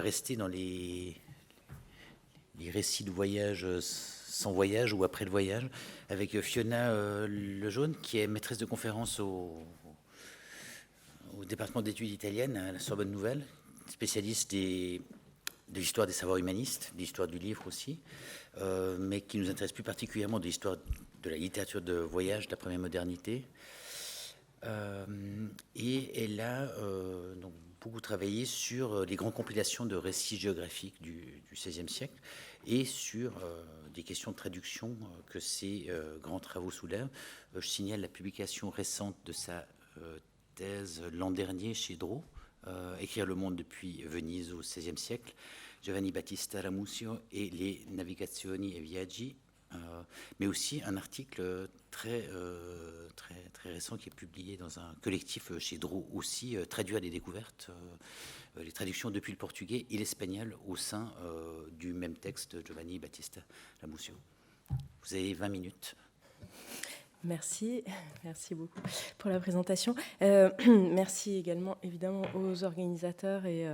va rester dans les récits de voyage sans voyage ou après le voyage, avec Fiona Lejaune, qui est maîtresse de conférence au département d'études italiennes à la Sorbonne Nouvelle, spécialiste de l'histoire des savoirs humanistes, de l'histoire du livre aussi, mais qui nous intéresse plus particulièrement de l'histoire de la littérature de voyage de la première modernité. Et elle a donc beaucoup travaillé sur les grandes compilations de récits géographiques du XVIe siècle et sur des questions de traduction que ces grands travaux soulèvent. Je signale la publication récente de sa thèse l'an dernier chez Drault, Écrire le monde depuis Venise au XVIe siècle, Giovanni Battista Ramusio et les Navigazioni e Viaggi, mais aussi un article très récent qui est publié dans un collectif chez Drault aussi, Traduire les découvertes, les traductions depuis le portugais et l'espagnol au sein du même texte de Giovanni Battista Ramusio. Vous avez 20 minutes. Merci beaucoup pour la présentation. Merci également, évidemment, aux organisateurs et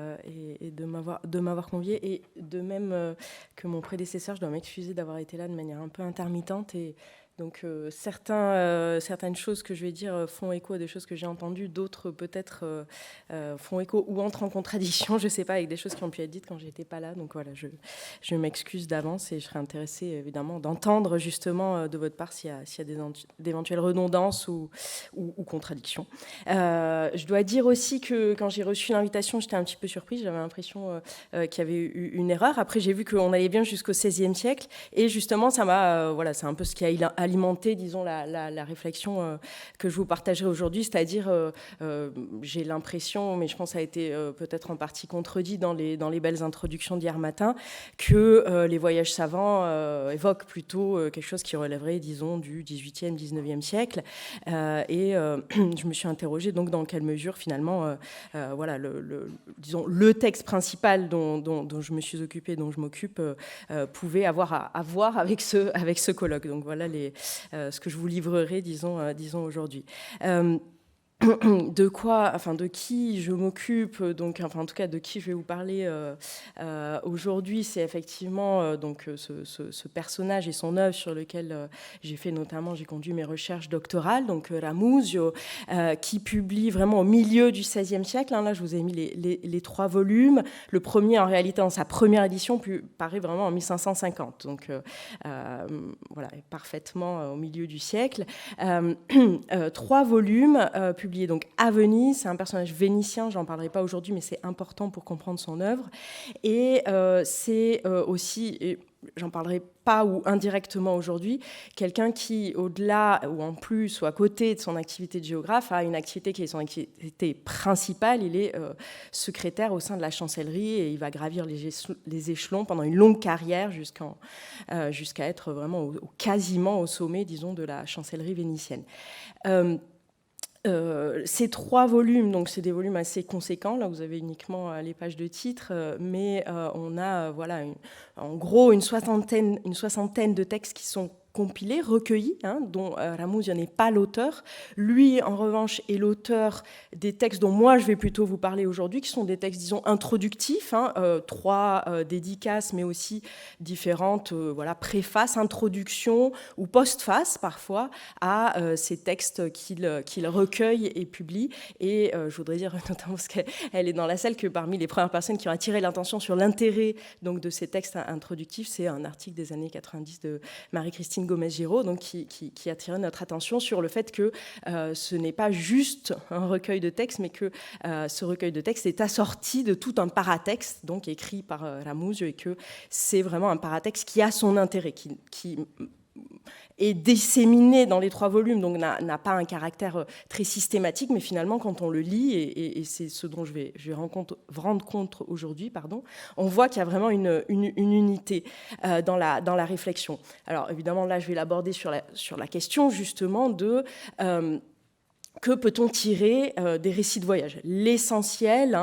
de m'avoir convié. Et de même que mon prédécesseur, je dois m'excuser d'avoir été là de manière un peu intermittente. Et donc, certaines choses que je vais dire font écho à des choses que j'ai entendues. D'autres, peut-être, font écho ou entrent en contradiction, je ne sais pas, avec des choses qui ont pu être dites quand je n'étais pas là. Donc, voilà, je m'excuse d'avance et je serais intéressée, évidemment, d'entendre, justement, de votre part s'il y a d'éventuelles redondances ou contradictions. Je dois dire aussi que quand j'ai reçu l'invitation, j'étais un petit peu surprise. J'avais l'impression qu'il y avait eu une erreur. Après, j'ai vu qu'on allait bien jusqu'au XVIe siècle. Et justement, ça m'a... voilà, c'est un peu ce qui a alimenter, disons, la réflexion que je vous partagerai aujourd'hui, c'est-à-dire, j'ai l'impression, mais je pense que ça a été peut-être en partie contredit dans les belles introductions d'hier matin, que les voyages savants évoquent plutôt quelque chose qui relèverait, disons, du XVIIIe, XIXe siècle. Et je me suis interrogée, donc, dans quelle mesure, finalement, voilà, disons, le texte principal dont je me suis occupée, dont je m'occupe, pouvait avoir à voir avec ce colloque. Donc, voilà ce que je vous livrerai, disons aujourd'hui. De qui je m'occupe, donc, enfin, en tout cas, de qui je vais vous parler aujourd'hui, c'est effectivement donc ce personnage et son œuvre sur lequel j'ai conduit mes recherches doctorales, donc Ramusio, qui publie vraiment au milieu du XVIe siècle. Là, je vous ai mis les 3 volumes. Le premier, en réalité, dans sa première édition, paraît vraiment en 1550, donc voilà, parfaitement au milieu du siècle. 3 volumes publié donc à Venise. C'est un personnage vénitien, j'en parlerai pas aujourd'hui, mais c'est important pour comprendre son œuvre. Et c'est aussi, et j'en parlerai pas ou indirectement aujourd'hui, quelqu'un qui, au-delà ou en plus ou à côté de son activité de géographe, a une activité qui est son activité principale. Il est secrétaire au sein de la chancellerie et il va gravir les échelons pendant une longue carrière jusqu'à être vraiment quasiment au sommet, disons, de la chancellerie vénitienne. Ces 3 volumes, donc c'est des volumes assez conséquents. Là, vous avez uniquement les pages de titre, mais on a, voilà, en gros, une soixantaine de textes qui sont compilés, recueillis, dont Ramusio n'est pas l'auteur. Lui, en revanche, est l'auteur des textes dont moi, je vais plutôt vous parler aujourd'hui, qui sont des textes, disons, introductifs, 3 dédicaces, mais aussi différentes préfaces, introductions ou postfaces, parfois, à ces textes qu'il recueille et publie. Et je voudrais dire, notamment parce qu'elle est dans la salle, que parmi les premières personnes qui ont attiré l'attention sur l'intérêt donc, de ces textes introductifs, c'est un article des années 90 de Marie-Christine Gomez-Giraud, donc qui attirait notre attention sur le fait que ce n'est pas juste un recueil de textes, mais que ce recueil de textes est assorti de tout un paratexte, donc écrit par Ramusio, et que c'est vraiment un paratexte qui a son intérêt, qui est disséminé dans les 3 volumes, donc n'a pas un caractère très systématique, mais finalement, quand on le lit, et c'est ce dont je vais rendre compte aujourd'hui, on voit qu'il y a vraiment une unité dans la réflexion. Alors, évidemment, là, je vais l'aborder sur la question, justement, de que peut-on tirer des récits de voyage? L'essentiel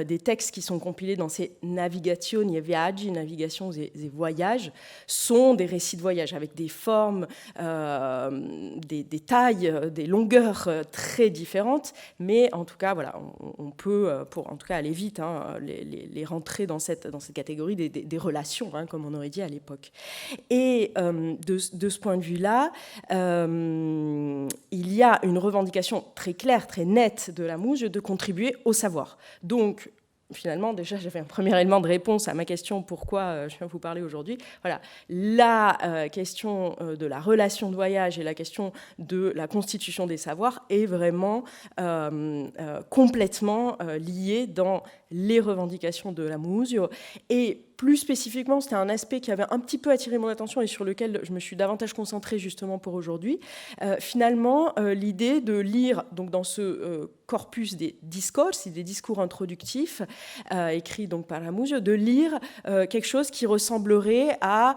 des textes qui sont compilés dans ces navigazioni e viaggi, navigations et voyages, sont des récits de voyage avec des formes, des tailles, des longueurs très différentes, mais en tout cas, voilà, on peut, pour en tout cas aller vite, les rentrer dans cette catégorie des relations, comme on aurait dit à l'époque. Et de ce point de vue-là, il y a une revendication très claire, très nette de la Mouge de contribuer au savoir. Donc, finalement, déjà, j'avais un premier élément de réponse à ma question pourquoi je viens vous parler aujourd'hui. Voilà, la question de la relation de voyage et la question de la constitution des savoirs est vraiment complètement liée dans les revendications de la Mouge. Et plus spécifiquement, c'était un aspect qui avait un petit peu attiré mon attention et sur lequel je me suis davantage concentrée justement pour aujourd'hui. Finalement, l'idée de lire donc, dans ce corpus des discours, des discours introductifs, écrits donc par la Mouge, de lire quelque chose qui ressemblerait à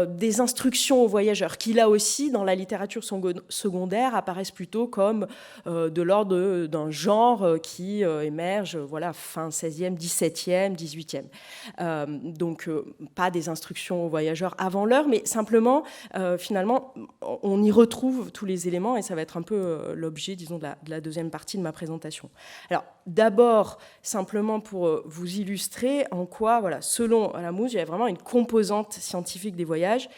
des instructions aux voyageurs, qui là aussi, dans la littérature secondaire, apparaissent plutôt comme de l'ordre d'un genre qui émerge voilà, fin 16e, 17e, 18e. Donc, pas des instructions aux voyageurs avant l'heure, mais simplement, finalement, on y retrouve tous les éléments et ça va être un peu l'objet, disons, de la deuxième partie de ma présentation. Alors, d'abord, simplement pour vous illustrer en quoi, voilà, selon la Mouge, il y a vraiment une composante scientifique des voyages.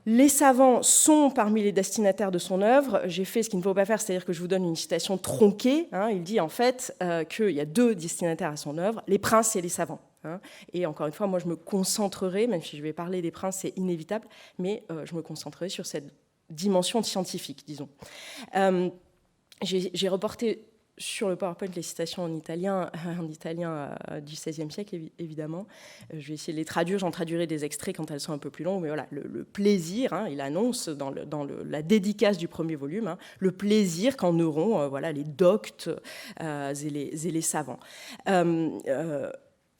Les savants sont parmi les destinataires de son œuvre. J'ai fait ce qu'il ne faut pas faire, c'est-à-dire que je vous donne une citation tronquée. Il dit en fait qu'il y a deux destinataires à son œuvre, les princes et les savants. Et encore une fois, moi je me concentrerai, même si je vais parler des princes, c'est inévitable, mais je me concentrerai sur cette dimension scientifique, disons. J'ai reporté sur le PowerPoint les citations en italien du XVIe siècle, évidemment. Je vais essayer de les traduire, j'en traduirai des extraits quand elles sont un peu plus longues, mais voilà, le plaisir, il annonce dans la dédicace du premier volume, le plaisir qu'en auront voilà, les doctes et les savants.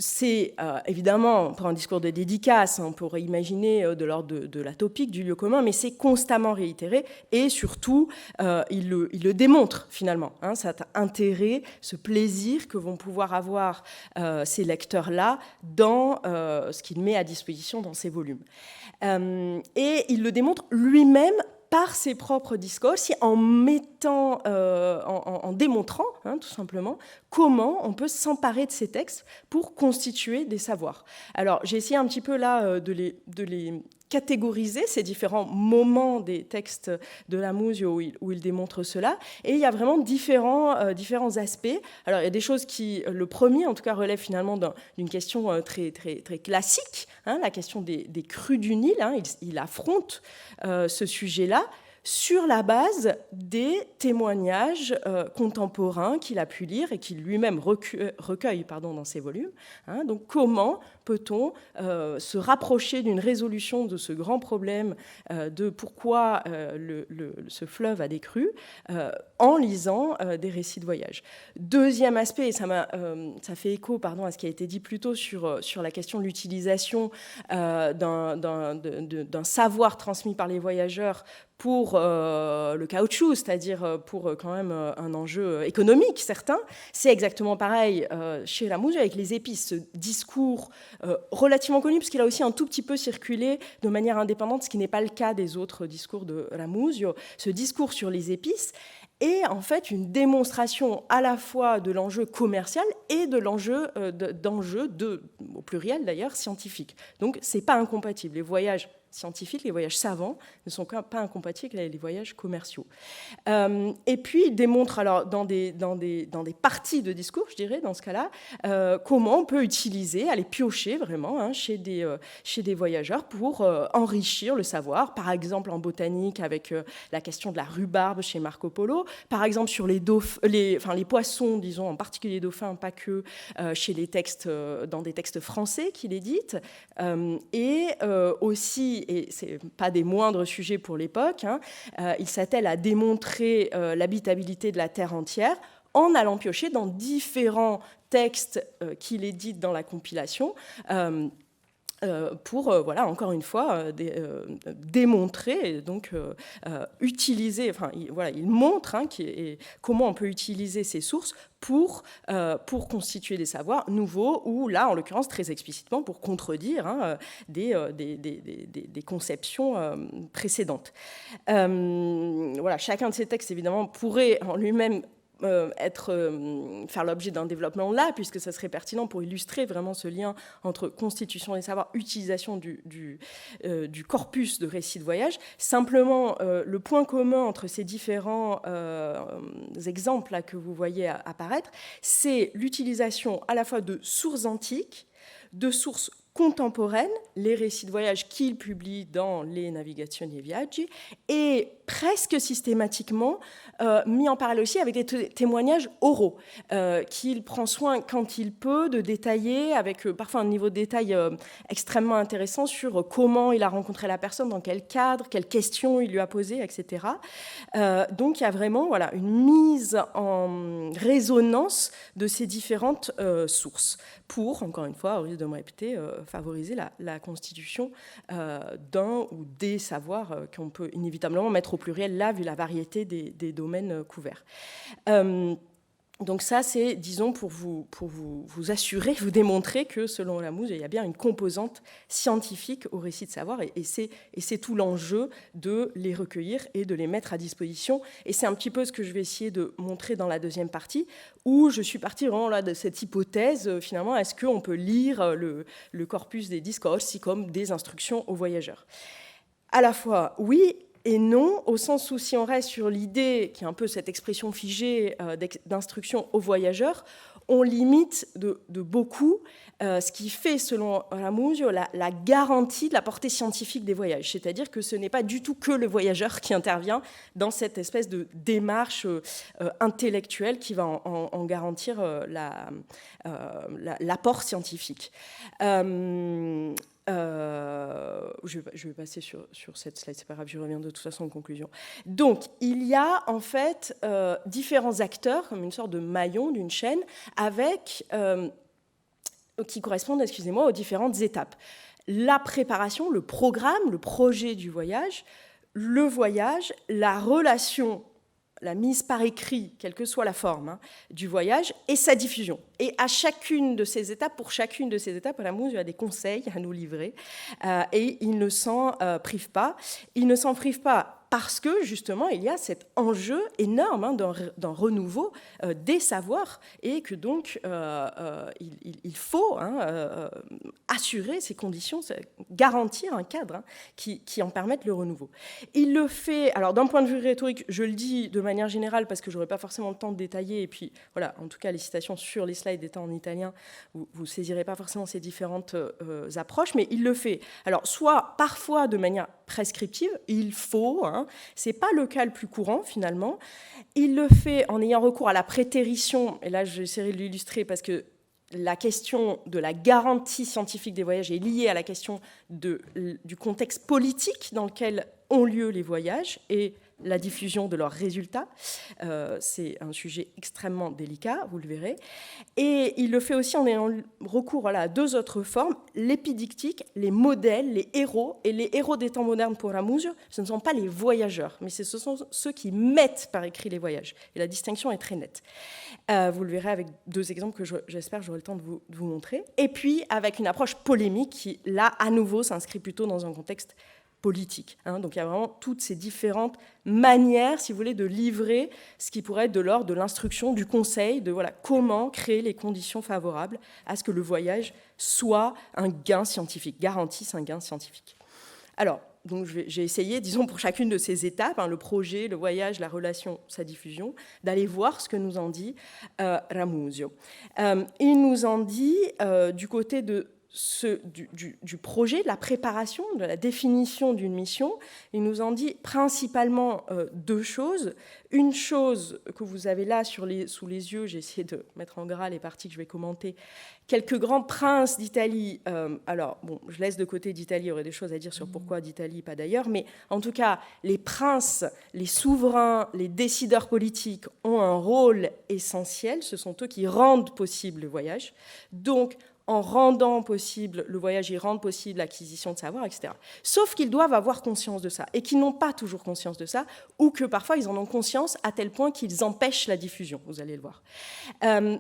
C'est évidemment, pour un discours de dédicace, on pourrait imaginer de l'ordre de la topique, du lieu commun, mais c'est constamment réitéré et surtout, il le démontre finalement, cet intérêt, ce plaisir que vont pouvoir avoir ces lecteurs-là dans ce qu'il met à disposition dans ces volumes. Et il le démontre lui-même par ses propres discours, en mettant, en démontrant, tout simplement, comment on peut s'emparer de ces textes pour constituer des savoirs. Alors, j'ai essayé un petit peu là de les catégoriser, ces différents moments des textes de la Mouge où il démontre cela, et il y a vraiment différents aspects. Alors, il y a des choses qui, le premier, en tout cas, relève finalement d'une question très, très, très classique, la question des crues du Nil. Il affronte ce sujet-là sur la base des témoignages contemporains qu'il a pu lire et qu'il lui-même recueille dans ses volumes. Donc comment peut-on se rapprocher d'une résolution de ce grand problème de pourquoi ce fleuve a des crues en lisant des récits de voyage. Deuxième aspect, et ça fait écho à ce qui a été dit plus tôt sur la question de l'utilisation d'un savoir transmis par les voyageurs pour le caoutchouc, c'est-à-dire pour quand même un enjeu économique certain. C'est exactement pareil chez la Mouge avec les épices, ce discours relativement connu, puisqu'il a aussi un tout petit peu circulé de manière indépendante, ce qui n'est pas le cas des autres discours de la Mouge. Ce discours sur les épices est en fait une démonstration à la fois de l'enjeu commercial et de l'enjeu au pluriel d'ailleurs, scientifique. Donc c'est pas incompatible. Les voyages scientifiques, les voyages savants ne sont pas incompatibles avec les voyages commerciaux. Et puis, il démontre, alors, dans des parties de discours, je dirais, dans ce cas-là, comment on peut utiliser, aller piocher vraiment chez des voyageurs pour enrichir le savoir, par exemple en botanique avec la question de la rhubarbe chez Marco Polo, par exemple sur les poissons, disons, en particulier les dauphins, pas que chez les textes, dans des textes français qu'il édite, et aussi, et ce n'est pas des moindres sujets pour l'époque, il s'attelle à démontrer l'habitabilité de la Terre entière en allant piocher dans différents textes qu'il édite dans la compilation, voilà, encore une fois, démontrer, et donc utiliser, enfin, voilà, il montre comment on peut utiliser ces sources pour constituer des savoirs nouveaux, ou là, en l'occurrence, très explicitement, pour contredire des conceptions précédentes. Voilà, chacun de ces textes, évidemment, pourrait en lui-même faire l'objet d'un développement là, puisque ça serait pertinent pour illustrer vraiment ce lien entre constitution des savoirs, utilisation du corpus de récits de voyage. Simplement, le point commun entre ces différents exemples là que vous voyez apparaître, c'est l'utilisation à la fois de sources antiques, de sources contemporaines, les récits de voyage qu'il publie dans les Navigazioni e Viaggi, et presque systématiquement mis en parallèle aussi avec des témoignages oraux, qu'il prend soin, quand il peut, de détailler, avec parfois un niveau de détail extrêmement intéressant sur comment il a rencontré la personne, dans quel cadre, quelles questions il lui a posées, etc. Donc il y a vraiment, voilà, une mise en résonance de ces différentes sources pour, encore une fois, au risque de me répéter, favoriser la constitution d'un ou des savoirs qu'on peut inévitablement mettre au pluriel là, vu la variété des domaines couverts. Donc ça, c'est, disons, pour vous assurer, vous démontrer que, selon Lamuse, il y a bien une composante scientifique au récit de savoir, et c'est tout l'enjeu de les recueillir et de les mettre à disposition. Et c'est un petit peu ce que je vais essayer de montrer dans la deuxième partie, où je suis partie vraiment là de cette hypothèse, finalement, est-ce qu'on peut lire le corpus des discorsi comme des instructions aux voyageurs? À la fois, oui, et non, au sens où si on reste sur l'idée, qui est un peu cette expression figée d'instruction aux voyageurs, on limite de beaucoup ce qui fait, selon Ramusio, la garantie de la portée scientifique des voyages. C'est-à-dire que ce n'est pas du tout que le voyageur qui intervient dans cette espèce de démarche intellectuelle qui va en garantir l'apport scientifique. Je vais passer sur cette slide, c'est pas grave, je reviens de toute façon en conclusion. Donc, il y a en fait différents acteurs, comme une sorte de maillon d'une chaîne, qui correspondent, aux différentes étapes. La préparation, le programme, le projet du voyage, le voyage, la relation, la mise par écrit, quelle que soit la forme du voyage, et sa diffusion. Et à chacune de ces étapes, pour chacune de ces étapes, Lamuse a des conseils à nous livrer, et il ne s'en prive pas. Il ne s'en prive pas parce que, justement, il y a cet enjeu énorme d'un renouveau des savoirs, et que donc, il faut assurer ces conditions, garantir un cadre qui en permette le renouveau. Il le fait, alors d'un point de vue rhétorique, je le dis de manière générale, parce que je n'aurai pas forcément le temps de détailler, et puis, voilà, en tout cas, les citations sur les slides étant en italien, vous ne saisirez pas forcément ces différentes approches, mais il le fait, alors, soit parfois de manière prescriptive, il faut, c'est pas le cas le plus courant finalement, il le fait en ayant recours à la prétérition, et là j'essaierai de l'illustrer parce que la question de la garantie scientifique des voyages est liée à la question du contexte politique dans lequel ont lieu les voyages et la diffusion de leurs résultats. C'est un sujet extrêmement délicat, vous le verrez. Et il le fait aussi en ayant recours à deux autres formes, l'épidictique, les modèles, les héros. Et les héros des temps modernes pour Ramusio, ce ne sont pas les voyageurs, mais ce sont ceux qui mettent par écrit les voyages. Et la distinction est très nette. Vous le verrez avec deux exemples que j'espère j'aurai le temps de vous montrer. Et puis avec une approche polémique qui, là, à nouveau, s'inscrit plutôt dans un contexte politique. Donc il y a vraiment toutes ces différentes manières, si vous voulez, de livrer ce qui pourrait être de l'ordre de l'instruction, du conseil, de comment créer les conditions favorables à ce que le voyage soit un gain scientifique, garantisse un gain scientifique. Alors, donc j'ai essayé, disons, pour chacune de ces étapes, le projet, le voyage, la relation, sa diffusion, d'aller voir ce que nous en dit Ramusio. Il nous en dit, du côté du projet, de la préparation, de la définition d'une mission, il nous en dit principalement deux choses. Une chose que vous avez là sous les yeux, j'ai essayé de mettre en gras les parties que je vais commenter, quelques grands princes d'Italie. Alors, bon, je laisse de côté d'Italie, il y aurait des choses à dire sur pourquoi d'Italie, pas d'ailleurs, mais en tout cas, les princes, les souverains, les décideurs politiques ont un rôle essentiel, ce sont eux qui rendent possible le voyage. Donc, en rendant possible le voyage, ils rendent possible l'acquisition de savoir, etc. Sauf qu'ils doivent avoir conscience de ça, et qu'ils n'ont pas toujours conscience de ça, ou que parfois ils en ont conscience à tel point qu'ils empêchent la diffusion, vous allez le voir.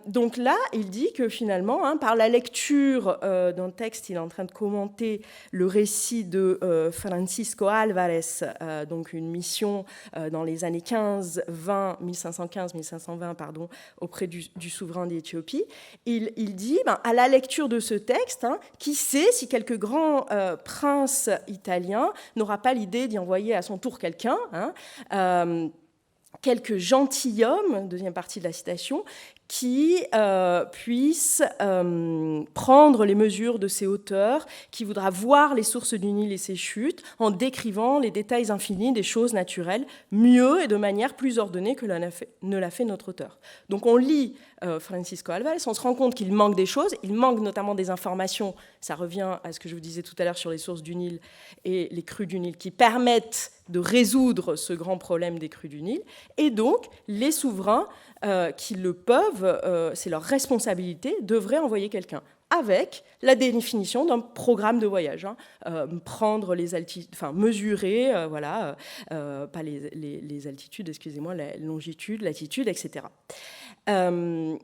Donc là, il dit que finalement, par la lecture d'un texte, il est en train de commenter le récit de Francisco Álvarez, donc une mission dans les années 1520, pardon, auprès du souverain d'Éthiopie. Il dit, à la lecture de ce texte, qui sait si quelque grand prince italien n'aura pas l'idée d'y envoyer à son tour quelqu'un, quelques gentilshommes, deuxième partie de la citation, qui puissent prendre les mesures de ces hauteurs, qui voudra voir les sources du Nil et ses chutes, en décrivant les détails infinis des choses naturelles, mieux et de manière plus ordonnée que ne l'a fait notre auteur. Donc on lit Francisco Álvarez, on se rend compte qu'il manque des choses, il manque notamment des informations, ça revient à ce que je vous disais tout à l'heure sur les sources du Nil et les crues du Nil, qui permettent de résoudre ce grand problème des crues du Nil, et donc les souverains qui le peuvent, c'est leur responsabilité, devraient envoyer quelqu'un avec la définition d'un programme de voyage, prendre les altitudes, enfin mesurer, pas les altitudes, excusez-moi, la longitude, latitude, etc. Il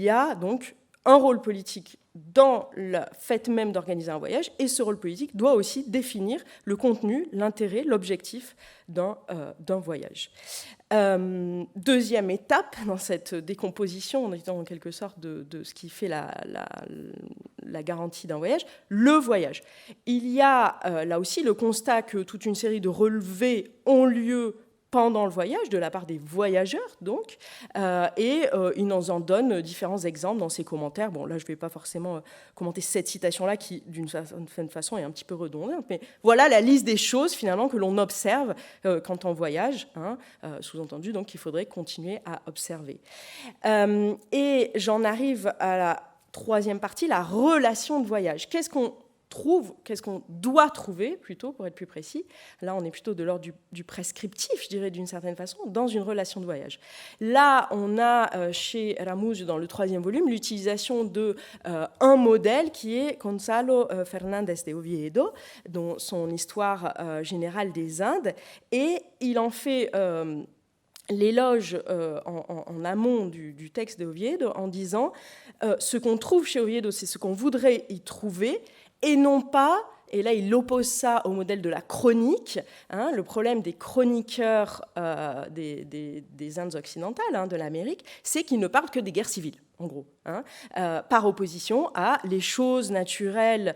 y a donc un rôle politique dans le fait même d'organiser un voyage, et ce rôle politique doit aussi définir le contenu, l'intérêt, l'objectif d'un voyage. Deuxième étape dans cette décomposition, on est en quelque sorte de ce qui fait la garantie d'un voyage, le voyage. Il y a là aussi le constat que toute une série de relevés ont lieu pendant le voyage, de la part des voyageurs, donc, et il nous en donne différents exemples dans ses commentaires. Bon, là, je ne vais pas forcément commenter cette citation-là, qui, d'une certaine façon, est un petit peu redondante, mais voilà la liste des choses, finalement, que l'on observe quand on voyage, sous-entendu, donc, qu'il faudrait continuer à observer. Et j'en arrive à la troisième partie, la relation de voyage. Qu'est-ce qu'on doit trouver, plutôt, pour être plus précis. Là, on est plutôt de l'ordre du prescriptif, je dirais, d'une certaine façon, dans une relation de voyage. Là, on a chez Ramuz, dans le troisième volume, l'utilisation d'un modèle qui est Gonzalo Fernández de Oviedo, dont son histoire générale des Indes, et il en fait l'éloge en amont du texte de Oviedo en disant ce qu'on trouve chez Oviedo, c'est ce qu'on voudrait y trouver, et non pas, et là il oppose ça au modèle de la chronique, le problème des chroniqueurs des Indes occidentales, de l'Amérique, c'est qu'ils ne parlent que des guerres civiles, en gros, par opposition à les choses naturelles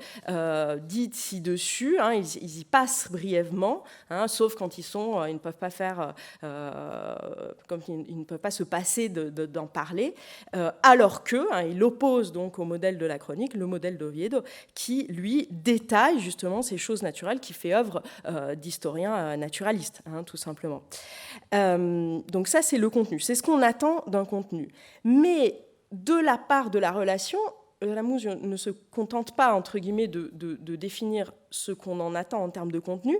dites ci-dessus, ils y passent brièvement, sauf quand ils ne peuvent pas faire, comme ils ne peuvent pas se passer d'en parler, alors que, il oppose donc au modèle de la chronique, le modèle d'Oviedo, qui, lui, détaille justement ces choses naturelles, qui fait œuvre d'historien naturaliste, tout simplement. Donc ça, c'est le contenu, c'est ce qu'on attend d'un contenu. Mais de la part de la relation, Ramuz ne se contente pas, entre guillemets, de définir ce qu'on en attend en termes de contenu.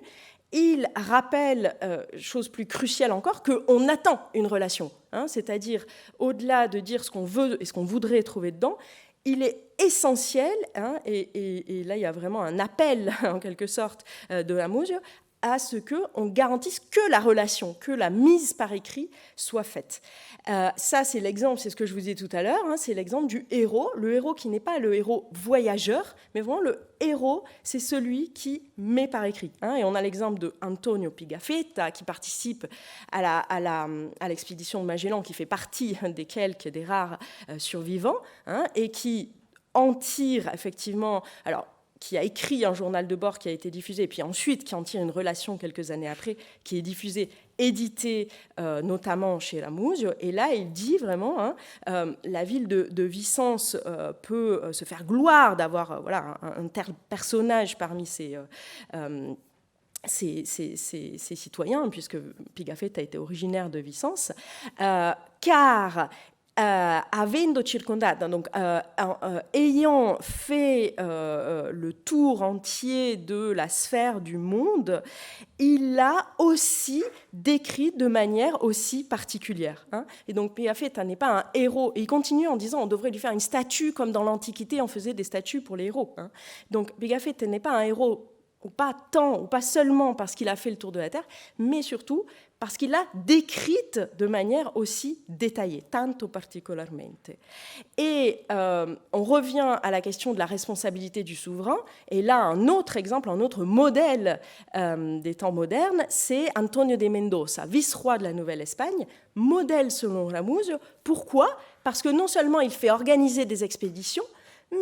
Il rappelle, chose plus cruciale encore, qu'on attend une relation. C'est-à-dire, au-delà de dire ce qu'on veut et ce qu'on voudrait trouver dedans, il est essentiel, et là il y a vraiment un appel, en quelque sorte, de Ramuz, à ce qu'on garantisse que la relation, que la mise par écrit soit faite. Ça, c'est l'exemple, c'est ce que je vous disais tout à l'heure, c'est l'exemple du héros, le héros qui n'est pas le héros voyageur, mais vraiment le héros, c'est celui qui met par écrit. Et on a l'exemple de Antonio Pigafetta, qui participe à l'expédition de Magellan, qui fait partie des rares survivants, et qui en tire effectivement... Alors, qui a écrit un journal de bord qui a été diffusé, et puis ensuite qui en tire une relation quelques années après, qui est diffusée, éditée notamment chez Ramuz. Et là, il dit vraiment, la ville de Vicence peut se faire gloire d'avoir un tel personnage parmi ses citoyens, puisque Pigafetta était originaire de Vicence, car avendo circondato, donc ayant fait le tour entier de la sphère du monde, il l'a aussi décrit de manière aussi particulière. Hein. Et donc Pigafetta n'est pas un héros. Et il continue en disant on devrait lui faire une statue comme dans l'Antiquité on faisait des statues pour les héros. Hein. Donc Pigafetta n'est pas un héros, ou pas tant, ou pas seulement parce qu'il a fait le tour de la Terre, mais surtout parce qu'il l'a décrite de manière aussi détaillée, tanto particolarmente. Et on revient à la question de la responsabilité du souverain, et là, un autre exemple, un autre modèle des temps modernes, c'est Antonio de Mendoza, vice-roi de la Nouvelle-Espagne, modèle selon Ramusio. Pourquoi ? Parce que non seulement il fait organiser des expéditions,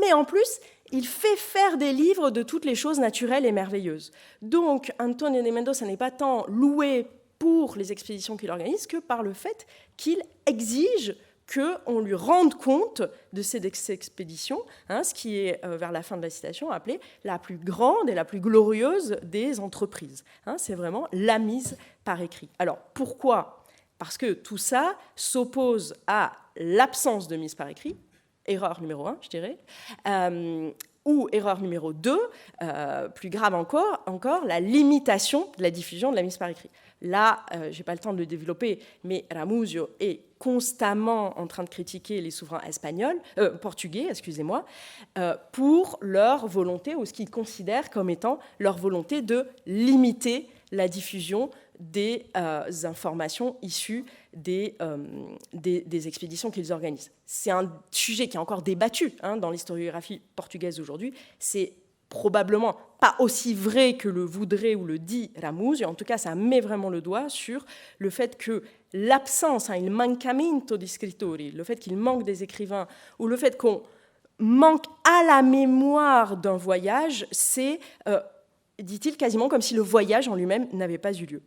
mais en plus, il fait faire des livres de toutes les choses naturelles et merveilleuses. Donc, Antonio de Mendoza n'est pas tant loué pour les expéditions qu'il organise que par le fait qu'il exige qu'on lui rende compte de ces expéditions, hein, ce qui est, vers la fin de la citation, appelé la plus grande et la plus glorieuse des entreprises. Hein, c'est vraiment la mise par écrit. Alors, pourquoi ? Parce que tout ça s'oppose à l'absence de mise par écrit, erreur numéro 1, je dirais, ou erreur numéro 2, plus grave encore, la limitation de la diffusion de la mise par écrit. Là, je n'ai pas le temps de le développer, mais Ramusio est constamment en train de critiquer les souverains portugais, pour leur volonté, ou ce qu'ils considèrent comme étant leur volonté de limiter la diffusion des informations issues des expéditions qu'ils organisent. C'est un sujet qui est encore débattu dans l'historiographie portugaise aujourd'hui. C'est probablement pas aussi vrai que le voudrait ou le dit Ramusio. En tout cas, ça met vraiment le doigt sur le fait que l'absence, il mancamento di scrittori, le fait qu'il manque des écrivains, ou le fait qu'on manque à la mémoire d'un voyage, c'est, dit-il, quasiment comme si le voyage en lui-même n'avait pas eu lieu.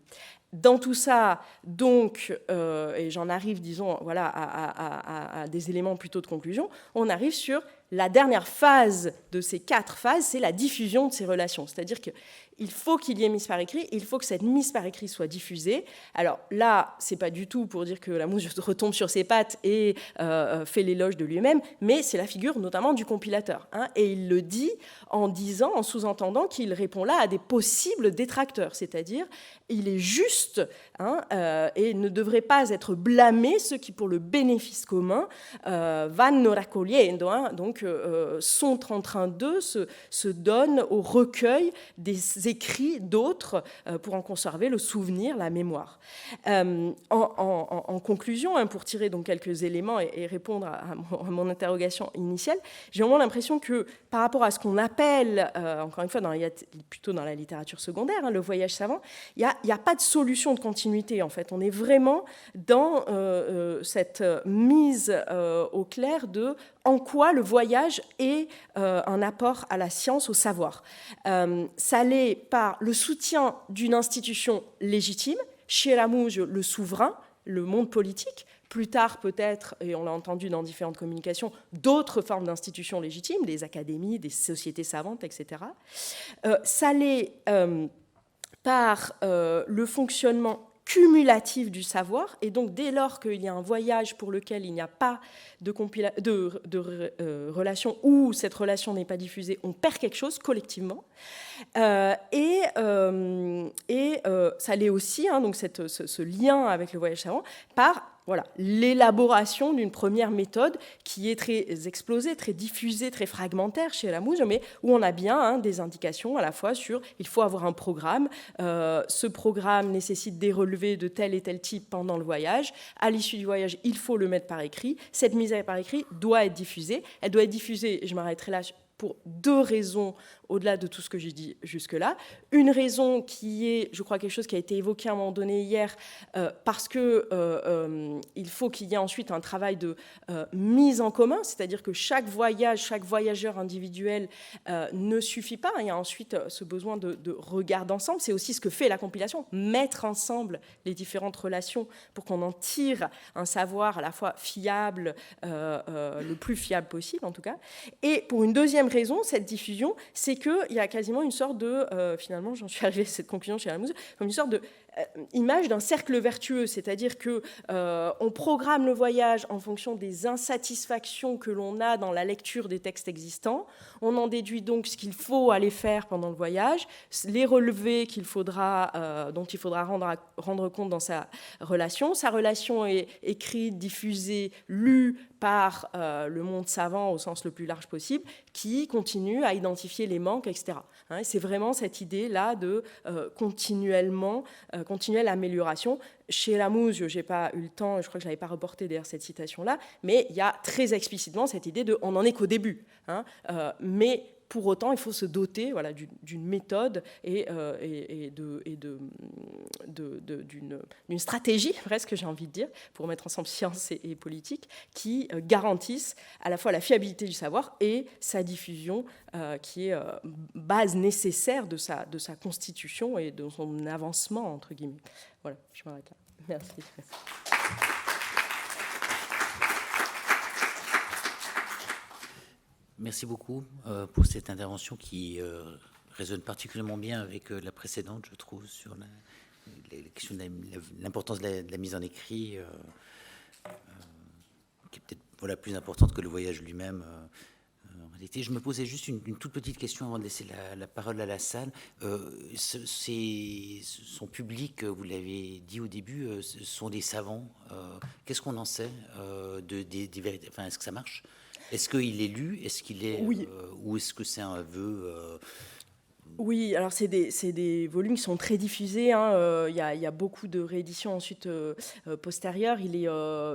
Dans tout ça, donc, et j'en arrive, disons, voilà, à des éléments plutôt de conclusion, on arrive sur la dernière phase de ces 4 phases, c'est la diffusion de ces relations. C'est-à-dire qu'il faut qu'il y ait mise par écrit, il faut que cette mise par écrit soit diffusée. Alors là, c'est pas du tout pour dire que Ramusio retombe sur ses pattes et fait l'éloge de lui-même, mais c'est la figure notamment du compilateur. Hein, et il le dit en sous-entendant qu'il répond là à des possibles détracteurs, c'est-à-dire il est juste et ne devrait pas être blâmé ceux qui, pour le bénéfice commun, vanno raccogliendo, donc sont en train se donnent au recueil des écrits d'autres pour en conserver le souvenir, la mémoire. En conclusion, pour tirer donc quelques éléments et répondre à mon interrogation initiale, j'ai vraiment l'impression que par rapport à ce qu'on appelle, encore une fois, plutôt dans la littérature secondaire, le voyage savant, il n'y a pas de solution de continuité, en fait. On est vraiment dans cette mise au clair de en quoi le voyage est un apport à la science, au savoir. Ça l'est par le soutien d'une institution légitime, chez Ramusio, le souverain, le monde politique, plus tard peut-être, et on l'a entendu dans différentes communications, d'autres formes d'institutions légitimes, des académies, des sociétés savantes, etc. Ça l'est par le fonctionnement cumulatif du savoir, et donc dès lors qu'il y a un voyage pour lequel il n'y a pas de relation, ou cette relation n'est pas diffusée, on perd quelque chose collectivement. Ça l'est aussi, donc ce lien avec le voyage savant, par l'élaboration d'une première méthode qui est très explosée, très diffusée, très fragmentaire chez Ramusio, mais où on a bien des indications à la fois sur il faut avoir un programme, ce programme nécessite des relevés de tel et tel type pendant le voyage, à l'issue du voyage, il faut le mettre par écrit, cette mise par écrit doit être diffusée, elle doit être diffusée, et je m'arrêterai là, pour 2 raisons au-delà de tout ce que j'ai dit jusque-là. Une raison qui est, je crois, quelque chose qui a été évoqué à un moment donné hier, parce qu'il faut qu'il y ait ensuite un travail de mise en commun, c'est-à-dire que chaque voyageur individuel ne suffit pas. Il y a ensuite ce besoin de regard d'ensemble. C'est aussi ce que fait la compilation, mettre ensemble les différentes relations pour qu'on en tire un savoir à la fois fiable, le plus fiable possible en tout cas. Et pour une deuxième raison, cette diffusion, c'est qu'il y a quasiment une sorte de, finalement j'en suis arrivée à cette conclusion chez Ramusio, comme une sorte de image d'un cercle vertueux, c'est-à-dire que on programme le voyage en fonction des insatisfactions que l'on a dans la lecture des textes existants. On en déduit donc ce qu'il faut aller faire pendant le voyage, les relevés dont il faudra rendre compte dans sa relation. Sa relation est écrite, diffusée, lue par le monde savant au sens le plus large possible, qui continue à identifier les manques, etc. C'est vraiment cette idée-là de continuelle amélioration. Chez Lamuzio, je n'ai pas eu le temps, je crois que je n'avais pas reporté d'ailleurs cette citation-là, mais il y a très explicitement cette idée de « on n'en est qu'au début ». Mais pour autant, il faut se doter d'une méthode et d'une stratégie, presque j'ai envie de dire, pour mettre ensemble science et politique, qui garantissent à la fois la fiabilité du savoir et sa diffusion, qui est base nécessaire de sa constitution et de son avancement, entre guillemets. Voilà, je m'arrête là. Merci. Merci beaucoup pour cette intervention qui résonne particulièrement bien avec la précédente, je trouve, sur la question de l'importance de la mise en écrit, qui est peut-être plus importante que le voyage lui-même. En réalité, je me posais juste une toute petite question avant de laisser la parole à la salle. Son public, vous l'avez dit au début, ce sont des savants. Qu'est-ce qu'on en sait des vérités? Enfin, est-ce que ça marche? Est-ce qu'il est lu? Est-ce qu'il est... Oui. Ou est-ce que c'est un vœu Oui, alors c'est des volumes qui sont très diffusés. Il y a beaucoup de rééditions ensuite postérieures.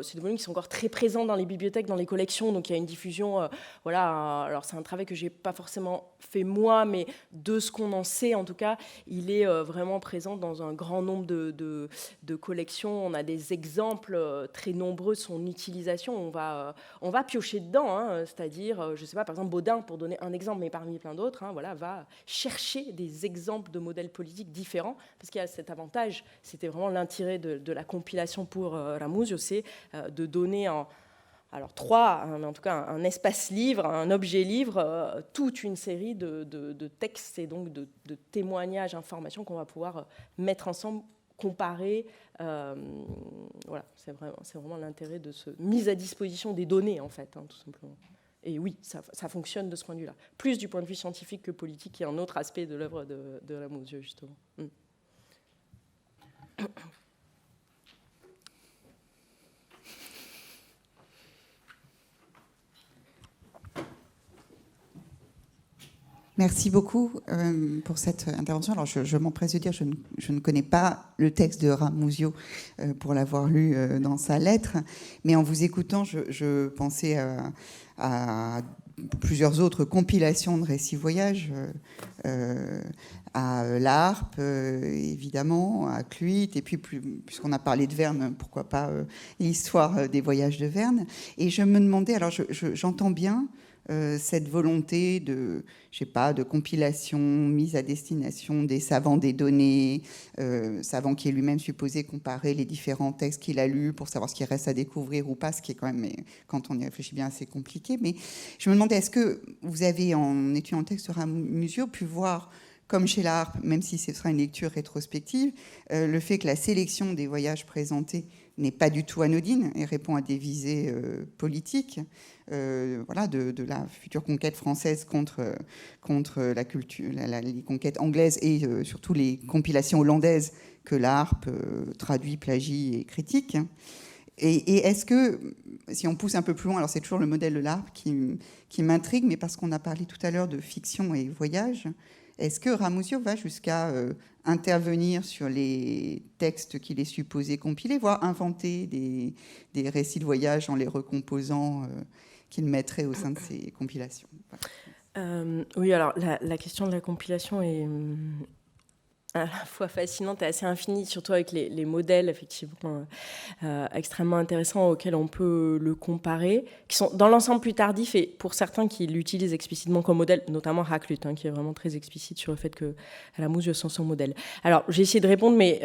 C'est des volumes qui sont encore très présents dans les bibliothèques, dans les collections. Donc il y a une diffusion. Alors c'est un travail que j'ai pas forcément fait moi, mais de ce qu'on en sait, en tout cas, il est vraiment présent dans un grand nombre de collections. On a des exemples très nombreux de son utilisation. On va piocher dedans. C'est-à-dire, je sais pas, par exemple, Baudin, pour donner un exemple, mais parmi plein d'autres, va chercher des exemples de modèles politiques différents, parce qu'il y a cet avantage, c'était vraiment l'intérêt de la compilation pour Lamuzio, c'est de donner en tout cas un espace livre, un objet livre, toute une série de textes et donc de témoignages, informations qu'on va pouvoir mettre ensemble, comparer. C'est vraiment l'intérêt de ce mise à disposition des données, en fait, tout simplement. Et oui, ça fonctionne de ce point de vue-là. Plus du point de vue scientifique que politique, qui est un autre aspect de l'œuvre de Lamuzio, justement. Merci beaucoup pour cette intervention. Alors, je m'empresse de dire, je ne connais pas le texte de Lamuzio pour l'avoir lu dans sa lettre, mais en vous écoutant, je pensais à plusieurs autres compilations de récits voyages, à La Harpe, évidemment, à Cluit, et puis puisqu'on a parlé de Verne, pourquoi pas l'histoire des voyages de Verne. Et je me demandais, alors j'entends bien cette volonté de compilation, mise à destination des savants des données, savant qui est lui-même supposé comparer les différents textes qu'il a lus pour savoir ce qui reste à découvrir ou pas, ce qui est quand même, quand on y réfléchit bien, assez compliqué. Mais je me demandais, est-ce que vous avez, en étudiant le texte de Lamuzio, pu voir, comme chez La Harpe, même si ce sera une lecture rétrospective, le fait que la sélection des voyages présentés n'est pas du tout anodine et répond à des visées politiques, de la future conquête française contre la culture, les conquêtes anglaises et surtout les compilations hollandaises que La Harpe traduit, plagie et critique. Et est-ce que, si on pousse un peu plus loin, alors c'est toujours le modèle de La Harpe qui m'intrigue, mais parce qu'on a parlé tout à l'heure de fiction et voyage, est-ce que Lamuzio va jusqu'à intervenir sur les textes qu'il est supposé compiler, voire inventer des récits de voyage en les recomposant qu'il mettrait au sein de ses compilations? Oui, alors la question de la compilation est à la fois fascinante et assez infinie, surtout avec les modèles effectivement extrêmement intéressants auxquels on peut le comparer, qui sont dans l'ensemble plus tardifs et pour certains qui l'utilisent explicitement comme modèle, notamment Hakluyt, qui est vraiment très explicite sur le fait que Lamuzio sont son modèle. Alors j'ai essayé de répondre, mais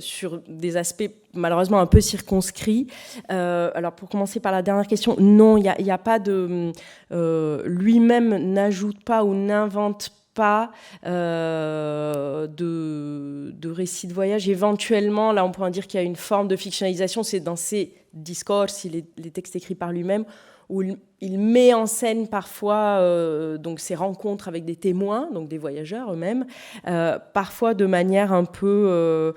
sur des aspects malheureusement un peu circonscrits. Alors pour commencer par la dernière question, non, il n'y a pas de... lui-même n'ajoute pas ou n'invente pas de récits de voyage. Éventuellement, là, on pourrait dire qu'il y a une forme de fictionnalisation, c'est dans ces discours, les textes écrits par lui-même, où il met en scène parfois donc ces rencontres avec des témoins, donc des voyageurs eux-mêmes, parfois de manière un peu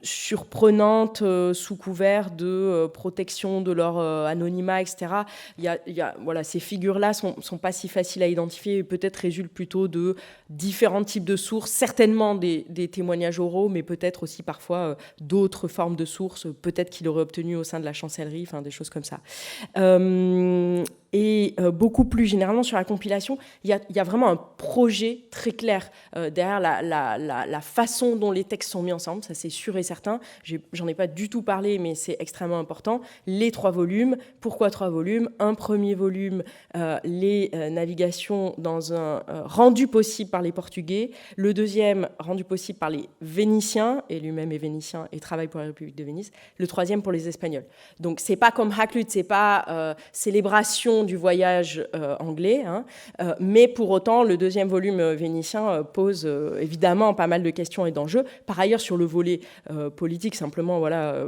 surprenante, sous couvert de protection de leur anonymat, etc. Voilà, ces figures-là sont pas si faciles à identifier et peut-être résultent plutôt de différents types de sources, certainement des témoignages oraux, mais peut-être aussi parfois d'autres formes de sources, peut-être qu'il aurait obtenu au sein de la chancellerie, enfin des choses comme ça. Et beaucoup plus généralement sur la compilation, il y a vraiment un projet très clair derrière la façon dont les textes sont mis ensemble, ça c'est sûr et certain. J'en ai pas du tout parlé, mais c'est extrêmement important. Les 3 volumes. Pourquoi 3 volumes? Un premier volume, les navigations dans un rendu possible par les Portugais. Le deuxième, rendu possible par les Vénitiens, et lui-même est vénitien et travaille pour la République de Venise. Le troisième pour les Espagnols. Donc c'est pas comme Hakluyt, c'est pas célébration du voyage anglais, hein, mais pour autant le deuxième volume vénitien pose évidemment pas mal de questions et d'enjeux. Par ailleurs, sur le volet politique, simplement voilà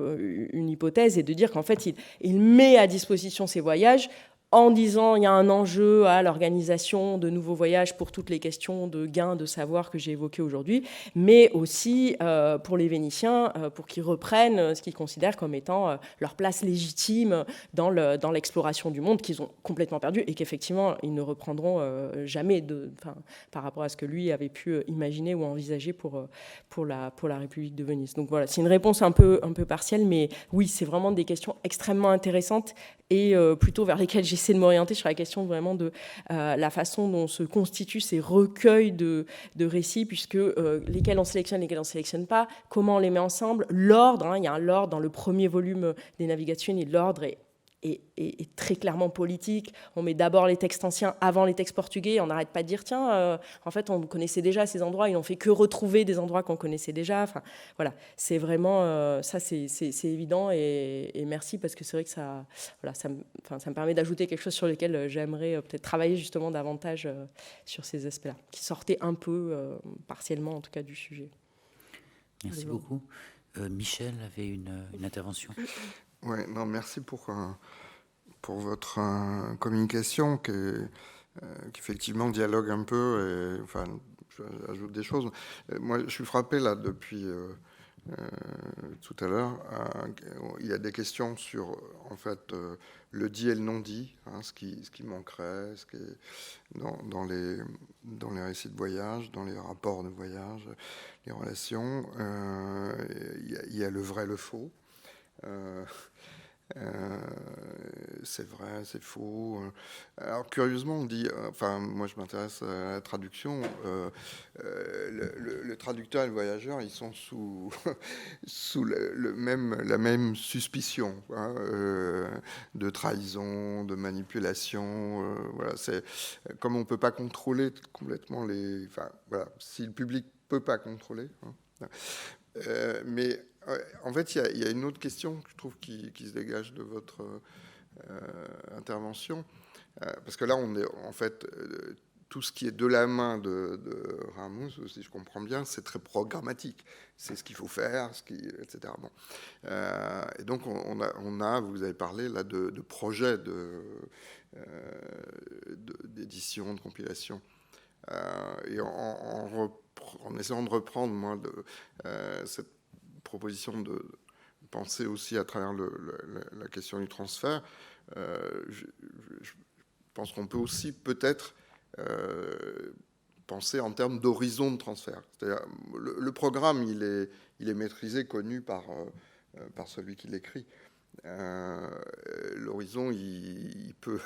une hypothèse est de dire qu'en fait il met à disposition ces voyages en disant il y a un enjeu à l'organisation de nouveaux voyages pour toutes les questions de gains de savoir que j'ai évoquées aujourd'hui, mais aussi pour les Vénitiens, pour qu'ils reprennent ce qu'ils considèrent comme étant leur place légitime dans l'exploration du monde qu'ils ont complètement perdu et qu'effectivement ils ne reprendront jamais par rapport à ce que lui avait pu imaginer ou envisager pour la République de Venise. Donc voilà, c'est une réponse un peu partielle, mais oui, c'est vraiment des questions extrêmement intéressantes et plutôt vers lesquelles j'essaie de m'orienter sur la question vraiment de la façon dont se constituent ces recueils de récits, puisque lesquels on sélectionne pas, comment on les met ensemble, l'ordre, hein, il y a un ordre dans le premier volume des Navigations, et l'ordre est très clairement politique. On met d'abord les textes anciens avant les textes portugais. On n'arrête pas de dire, tiens, en fait, on connaissait déjà ces endroits. Ils n'ont fait que retrouver des endroits qu'on connaissait déjà. Enfin, voilà, c'est vraiment... ça, c'est évident. Et merci, parce que c'est vrai que ça me permet d'ajouter quelque chose sur lequel j'aimerais peut-être travailler justement davantage sur ces aspects-là, qui sortaient un peu, partiellement en tout cas, du sujet. Merci beaucoup. Michel avait une intervention. Oui, non, merci pour votre communication qui effectivement dialogue un peu et enfin, j'ajoute des choses. Moi, je suis frappé là depuis tout à l'heure. Il y a des questions sur en fait le dit et le non dit, hein, ce qui manquerait, ce qui est dans les récits de voyage, dans les rapports de voyage, les relations. Il y a le vrai, le faux. C'est vrai, c'est faux. Alors curieusement, on dit, enfin moi je m'intéresse à la traduction. Le traducteur et le voyageur, ils sont sous la même suspicion, hein, de trahison, de manipulation. Voilà, c'est comme on peut pas contrôler complètement les. Enfin voilà, si le public peut pas contrôler. Hein, mais en fait, il y a une autre question que je trouve qui se dégage de votre intervention, parce que là, on est en fait tout ce qui est de la main de Ramos, si je comprends bien, c'est très programmatique. C'est ce qu'il faut faire, etc. Bon. Et donc, vous avez parlé là de projets d'édition, de compilation. Et en essayant de reprendre, moi, cette proposition de penser aussi à travers la question du transfert, je pense qu'on peut aussi peut-être penser en termes d'horizon de transfert. C'est-à-dire, le programme, il est maîtrisé, connu par celui qui l'écrit. L'horizon, il peut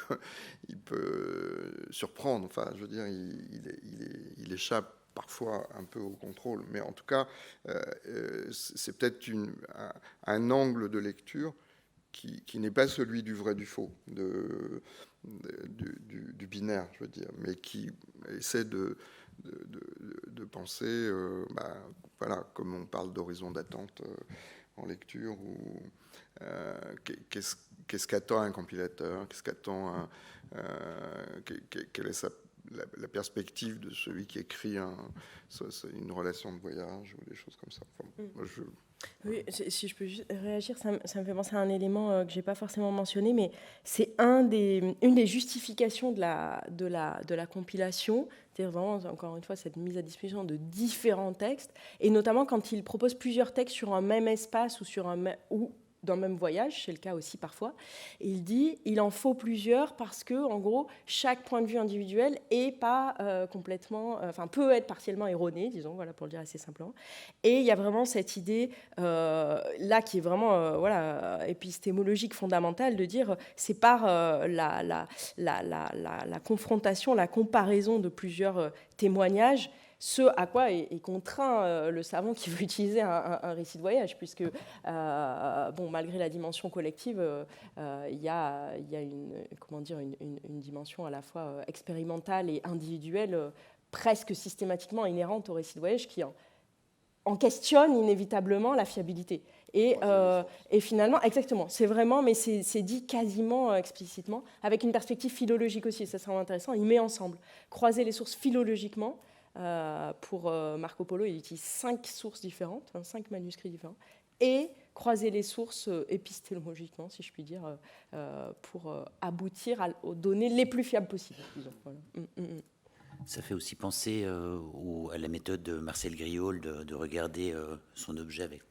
surprendre. Enfin, je veux dire, il échappe parfois un peu au contrôle, mais en tout cas, c'est peut-être un angle de lecture qui n'est pas celui du vrai du faux, du binaire, je veux dire, mais qui essaie de penser, voilà, comme on parle d'horizon d'attente en lecture, ou qu'est-ce qu'attend un compilateur, qu'est-ce qu'attend quelle est la perspective de celui qui écrit une relation de voyage ou des choses comme ça. Enfin, moi, Oui, si je peux juste réagir, ça me fait penser à un élément que je n'ai pas forcément mentionné, mais c'est une des justifications de la compilation, c'est-à-dire vraiment, encore une fois, cette mise à disposition de différents textes, et notamment quand il propose plusieurs textes sur un même espace ou d'un même voyage, c'est le cas aussi parfois, et il dit il en faut plusieurs parce que, en gros, chaque point de vue individuel est pas complètement, peut être partiellement erroné, disons, voilà, pour le dire assez simplement. Et il y a vraiment cette idée là qui est vraiment épistémologique fondamentale de dire c'est par la confrontation, la comparaison de plusieurs témoignages ce à quoi est contraint le savant qui veut utiliser un récit de voyage, puisque malgré la dimension collective, il y a une dimension à la fois expérimentale et individuelle presque systématiquement inhérente au récit de voyage qui en questionne inévitablement la fiabilité. Et finalement, exactement, c'est vraiment, mais c'est dit quasiment explicitement, avec une perspective philologique aussi, ça c'est vraiment intéressant, il met ensemble, croiser les sources philologiquement. Pour Marco Polo, il utilise 5 sources différentes, 5 manuscrits différents, et croiser les sources épistémologiquement, si je puis dire, pour aboutir aux données les plus fiables possibles. Disons. Voilà. Ça fait aussi penser à la méthode de Marcel Griaule de regarder son objet avec...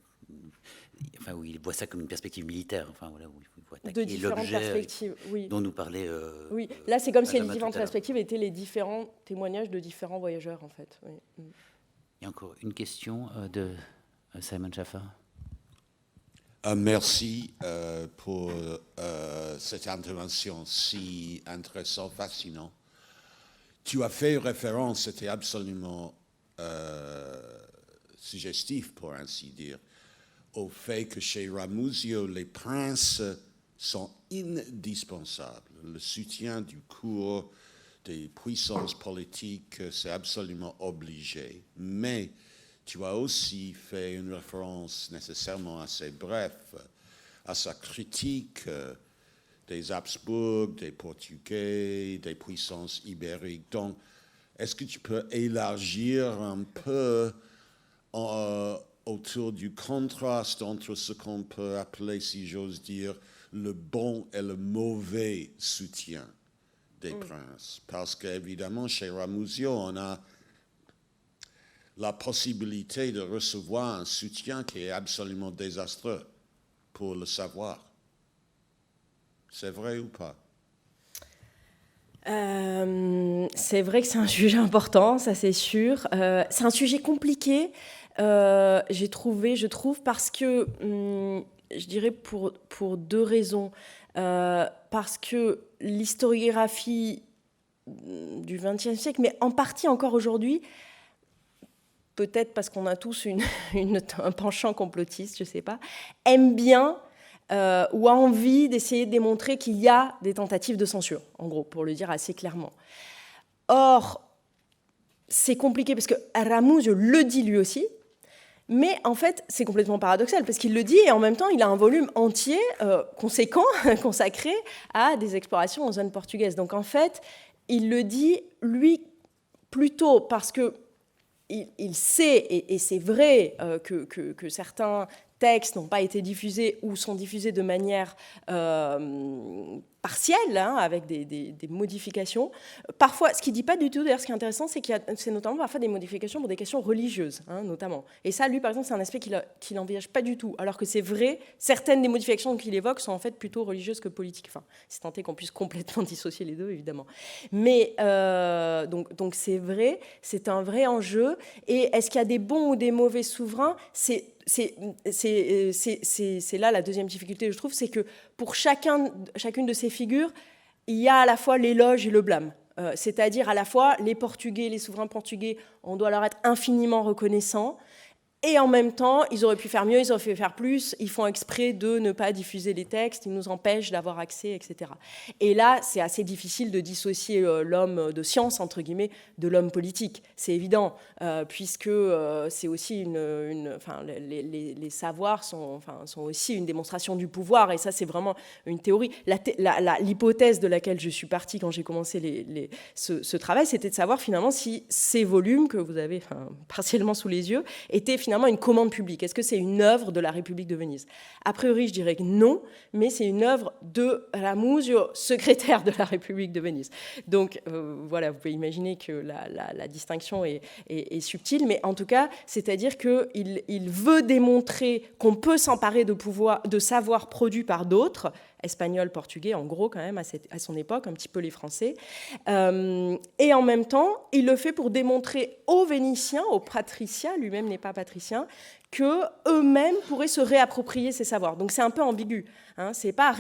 Enfin, où il voit ça comme une perspective militaire, enfin, voilà, où il faut attaquer de différentes l'objet perspectives, oui. dont nous parlait... oui, là c'est comme si les différentes perspectives étaient les différents témoignages de différents voyageurs, en fait. Oui. Il y a encore une question de Simon Schaffer. Merci pour cette intervention si intéressante, fascinante. Tu as fait référence, c'était absolument suggestif pour ainsi dire, au fait que chez Ramuzio, les princes sont indispensables. Le soutien du cours des puissances politiques, c'est absolument obligé. Mais tu as aussi fait une référence nécessairement assez brève à sa critique des Habsbourg, des Portugais, des puissances ibériques. Donc, est-ce que tu peux élargir un peu autour du contraste entre ce qu'on peut appeler, si j'ose dire, le bon et le mauvais soutien des princes? Parce qu'évidemment, chez Ramuzio, on a la possibilité de recevoir un soutien qui est absolument désastreux pour le savoir. C'est vrai ou pas? C'est vrai que c'est un sujet important, ça c'est sûr. C'est un sujet compliqué, je trouve, parce que, je dirais pour 2 raisons. Parce que l'historiographie du XXe siècle, mais en partie encore aujourd'hui, peut-être parce qu'on a tous un penchant complotiste, je ne sais pas, aime bien ou a envie d'essayer de démontrer qu'il y a des tentatives de censure, en gros, pour le dire assez clairement. Or, c'est compliqué parce que Ramuzio le dit lui aussi, mais en fait, c'est complètement paradoxal parce qu'il le dit et en même temps, il a un volume entier, conséquent, consacré à des explorations en zone portugaise. Donc en fait, il le dit, lui, plutôt parce que il sait, et c'est vrai, que certains textes n'ont pas été diffusés ou sont diffusés de manière partielle, avec des modifications. Parfois, ce qu'il ne dit pas du tout, d'ailleurs, ce qui est intéressant, c'est c'est notamment parfois des modifications pour des questions religieuses, notamment. Et ça, lui, par exemple, c'est un aspect qu'il n'envisage pas du tout. Alors que c'est vrai, certaines des modifications qu'il évoque sont en fait plutôt religieuses que politiques. Enfin, c'est tenté qu'on puisse complètement dissocier les deux, évidemment. Mais donc c'est vrai, c'est un vrai enjeu. Et est-ce qu'il y a des bons ou des mauvais souverains ? C'est là la deuxième difficulté, je trouve, c'est que pour chacune de ces figures, il y a à la fois l'éloge et le blâme. C'est-à-dire à la fois les Portugais, les souverains portugais, on doit leur être infiniment reconnaissants, Et en même temps, ils auraient pu faire mieux, ils auraient pu faire plus, ils font exprès de ne pas diffuser les textes, ils nous empêchent d'avoir accès, etc. Et là, c'est assez difficile de dissocier l'homme de science, entre guillemets, de l'homme politique. C'est évident, puisque c'est aussi les savoirs sont aussi une démonstration du pouvoir, et ça, c'est vraiment une théorie. L'hypothèse de laquelle je suis partie quand j'ai commencé ce travail, c'était de savoir finalement si ces volumes que vous avez partiellement sous les yeux étaient finalement une commande publique. Est-ce que c'est une œuvre de la République de Venise? A priori, je dirais que non, mais c'est une œuvre de Ramusio, secrétaire de la République de Venise. Donc voilà, vous pouvez imaginer que la distinction est subtile, mais en tout cas, c'est-à-dire qu'il veut démontrer qu'on peut s'emparer de savoirs produits par d'autres, espagnol, portugais, en gros quand même à son époque, un petit peu les Français. Et en même temps, il le fait pour démontrer aux Vénitiens, aux patriciens, lui-même n'est pas patricien, qu'eux-mêmes pourraient se réapproprier ces savoirs. Donc c'est un peu ambigu. Hein. C'est pas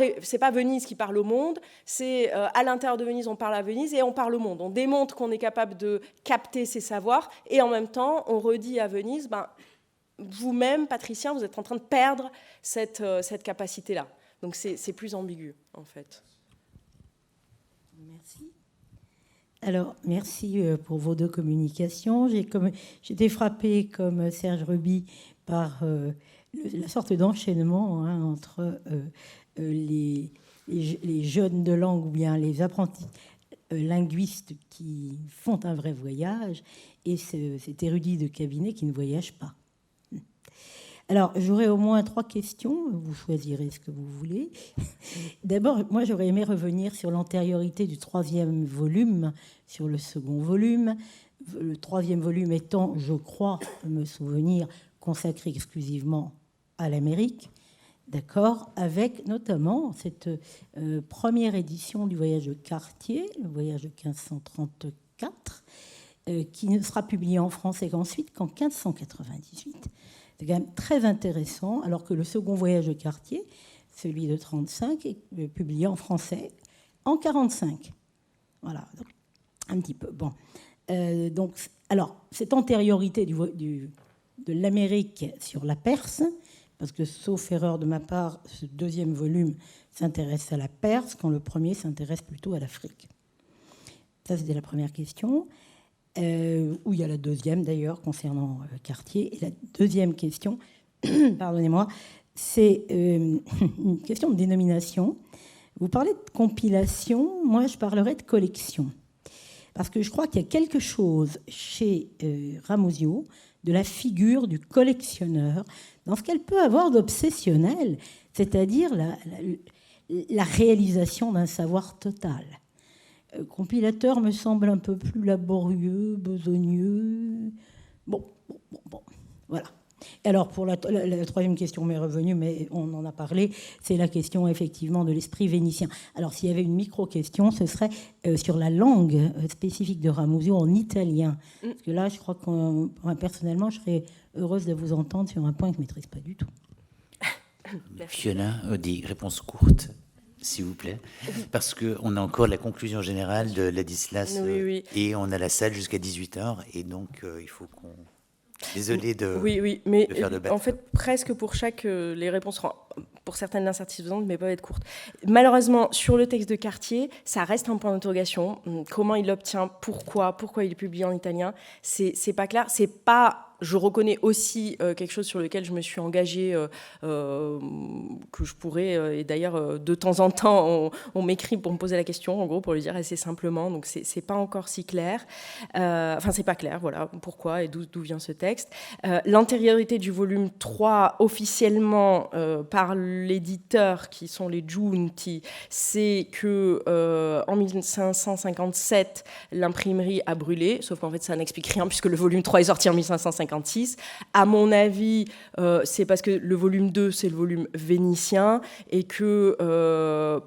Venise qui parle au monde, c'est à l'intérieur de Venise, on parle à Venise et on parle au monde. On démontre qu'on est capable de capter ces savoirs et en même temps, on redit à Venise, vous-même, patricien, vous êtes en train de perdre cette capacité-là. Donc c'est plus ambigu, en fait. Merci. Alors, merci pour vos deux communications. J'ai été frappée, comme Serge Ruby, par la sorte d'enchaînement entre les jeunes de langue ou bien les apprentis linguistes qui font un vrai voyage et cet érudit de cabinet qui ne voyage pas. Alors, j'aurais au moins 3 questions. Vous choisirez ce que vous voulez. D'abord, moi, j'aurais aimé revenir sur l'antériorité du 3e volume, sur le 2nd volume. Le 3e volume étant, je crois, me souvenir, consacré exclusivement à l'Amérique. D'accord, avec notamment cette première édition du voyage de Cartier, le voyage de 1534, qui ne sera publié en français qu'ensuite qu'en 1598. C'est quand même très intéressant, alors que le second voyage de Cartier, celui de 1935, est publié en français en 1945. Voilà, donc, un petit peu. Bon. Donc, alors, cette antériorité de l'Amérique sur la Perse, parce que, sauf erreur de ma part, ce 2e volume s'intéresse à la Perse, quand le premier s'intéresse plutôt à l'Afrique. Ça, c'était la première question. Où il y a la 2e d'ailleurs concernant Cartier. Et la 2e question, pardonnez-moi, c'est une question de dénomination. Vous parlez de compilation, moi je parlerai de collection. Parce que je crois qu'il y a quelque chose chez Ramusio de la figure du collectionneur, dans ce qu'elle peut avoir d'obsessionnel, c'est-à-dire la réalisation d'un savoir total. Compilateur me semble un peu plus laborieux, besogneux. Bon, voilà. Alors, pour la 3e question m'est revenue, mais on en a parlé, c'est la question effectivement de l'esprit vénitien. Alors, s'il y avait une micro-question, ce serait sur la langue spécifique de Ramusio en italien. Parce que là, je crois que personnellement, je serais heureuse de vous entendre sur un point que je ne maîtrise pas du tout. Fiona, des réponses courtes, s'il vous plaît, parce qu'on a encore la conclusion générale de Ladislas oui. Et on a la salle jusqu'à 18h, et donc il faut qu'on... Désolé de, mais de faire de bêtes. En fait, presque pour chaque... les réponses seront, pour certaines insatisfaisantes, mais peuvent être courtes. Malheureusement, sur le texte de Cartier, ça reste un point d'interrogation. Comment il l'obtient, pourquoi il est publié en italien, c'est pas clair. C'est pas... Je reconnais aussi quelque chose sur lequel je me suis engagée, que je pourrais, et d'ailleurs, de temps en temps, on m'écrit pour me poser la question, en gros, pour le dire assez simplement, donc c'est pas encore si clair. Enfin, c'est pas clair, voilà, pourquoi et d'où vient ce texte. L'antériorité du volume 3, officiellement, par l'éditeur, qui sont les Giunti, c'est que en 1557, l'imprimerie a brûlé, sauf qu'en fait, ça n'explique rien, puisque le volume 3 est sorti en 1556. À mon avis, c'est parce que le volume 2, c'est le volume vénitien et que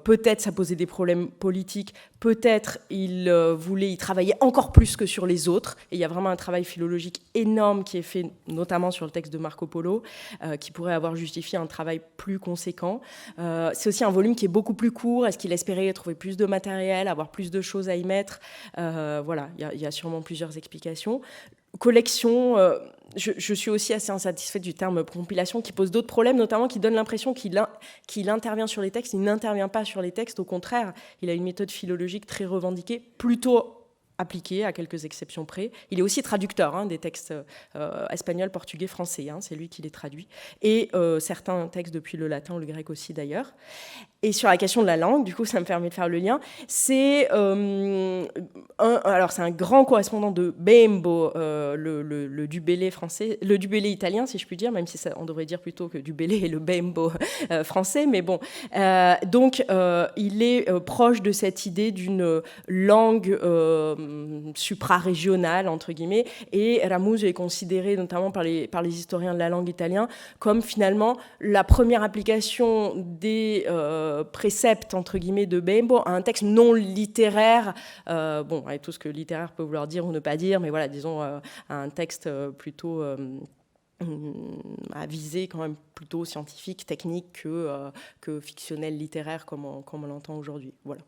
peut-être ça posait des problèmes politiques, peut-être il voulait y travailler encore plus que sur les autres. Et il y a vraiment un travail philologique énorme qui est fait, notamment sur le texte de Marco Polo, qui pourrait avoir justifié un travail plus plus conséquent. C'est aussi un volume qui est beaucoup plus court. Est-ce qu'il espérait trouver plus de matériel, avoir plus de choses à y mettre? Voilà, il y a sûrement plusieurs explications. Collection, je suis aussi assez insatisfaite du terme compilation, qui pose d'autres problèmes, notamment qui donne l'impression qu'il intervient sur les textes. Il n'intervient pas sur les textes, au contraire, il a une méthode philologique très revendiquée, plutôt appliqué à quelques exceptions près. Il est aussi traducteur des textes espagnols, portugais, français. C'est lui qui les traduit. Et certains textes depuis le latin ou le grec aussi d'ailleurs. Et sur la question de la langue, du coup, ça me permet de faire le lien. C'est un grand correspondant de Bembo, le Dubélé français, le Dubélé italien, si je puis dire, même si on devrait dire plutôt que Dubélé et le Bembo français. Mais bon, donc il est proche de cette idée d'une langue supra-régionale, entre guillemets. Et Ramusio est considéré, notamment par les historiens de la langue italienne, comme finalement la première application des préceptes, entre guillemets, de Bembo à un texte non littéraire, avec tout ce que littéraire peut vouloir dire ou ne pas dire, mais voilà, disons, à un texte plutôt à viser quand même plutôt scientifique, technique que fictionnel, littéraire, comme on l'entend aujourd'hui. Voilà.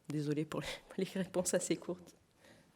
Désolée pour les réponses assez courtes.